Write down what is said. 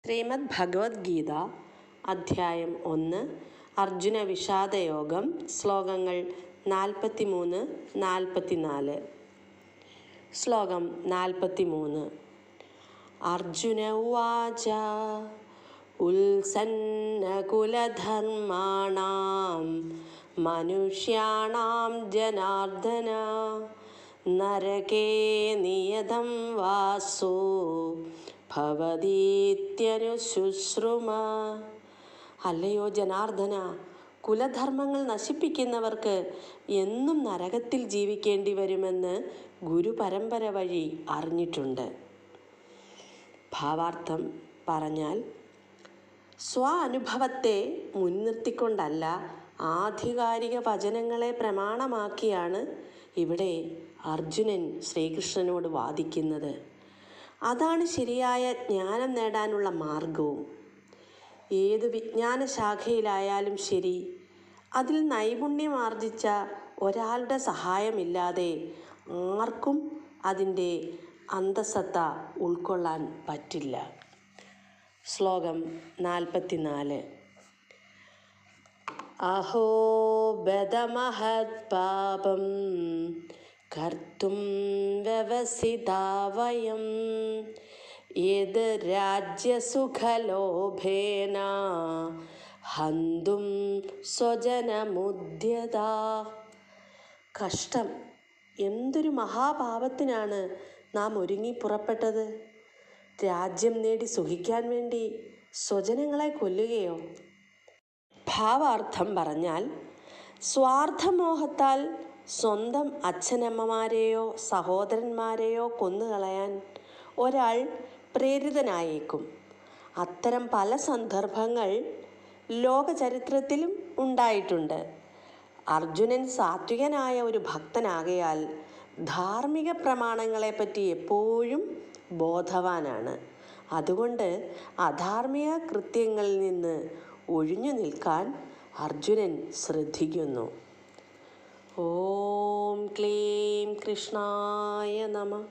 ശ്രീമദ് ഭഗവത്ഗീത അധ്യായം 1 അർജുന വിഷാദയോഗം ശ്ലോകങ്ങൾ 43-44. ശ്ലോകം 43. അർജുന ഉവാച ഉത്സന്നകുലധർമാണാം മനുഷ്യാണാം ജനാർദ്ദന നരകേ നിയതം വാസോ ഭവതീത്യനുശുശ്രുമ. അല്ലയോ ജനാർദ്ദന, കുലധർമ്മങ്ങൾ നശിപ്പിക്കുന്നവർക്ക് എന്നും നരകത്തിൽ ജീവിക്കേണ്ടി വരുമെന്ന് ഗുരുപരമ്പര വഴി അറിഞ്ഞിട്ടുണ്ട്. ഭാവാർത്ഥം പറഞ്ഞാൽ, അനുഭവത്തെ മുൻനിർത്തിക്കൊണ്ടല്ല, ആധികാരിക വചനങ്ങളെ പ്രമാണമാക്കിയാണ് ഇവിടെ അർജുനൻ ശ്രീകൃഷ്ണനോട് വാദിക്കുന്നത്. അതാണ് ശരിയായ ജ്ഞാനം നേടാനുള്ള മാർഗവും. ഏത് വിജ്ഞാന ശാഖയിലായാലും ശരി, അതിൽ നൈപുണ്യമാർജിച്ച ഒരാളുടെ സഹായമില്ലാതെ ആർക്കും അതിൻ്റെ അന്തസത്ത ഉൾക്കൊള്ളാൻ പറ്റില്ല. ശ്ലോകം 44. അഹോ ബദമഹത് പാപം കർത്തും വ്യവസിതാ വയം യത് രാജ്യസുഖലോഭേന ഹന്തും സ്വജനമുദ്യതാ. കഷ്ടം! എന്തൊരു മഹാപാപത്തിനാണ് നാം ഒരുങ്ങി പുറപ്പെട്ടത്. രാജ്യം നേടി സുഖിക്കാൻ വേണ്ടി സ്വജനങ്ങളെ കൊല്ലുകയോ? ഭാവാർത്ഥം പറഞ്ഞാൽ, സ്വാർത്ഥമോഹത്താൽ സ്വന്തം അച്ഛനമ്മമാരെയോ സഹോദരന്മാരെയോ കൊന്നുകളയാൻ ഒരാൾ പ്രേരിതനായേക്കും. അത്തരം പല സന്ദർഭങ്ങൾ ലോകചരിത്രത്തിലും ഉണ്ടായിട്ടുണ്ട്. അർജുനൻ സാത്വികനായ ഒരു ഭക്തനാകയാൽ ധാർമ്മിക പ്രമാണങ്ങളെപ്പറ്റി എപ്പോഴും ബോധവാനാണ്. അതുകൊണ്ട് അധാർമിക കൃത്യങ്ങളിൽ നിന്ന് ഒഴിഞ്ഞു നിൽക്കാൻ അർജുനൻ ശ്രദ്ധിക്കുന്നു. ഓം ക്ലീം കൃഷ്ണായ നമഃ.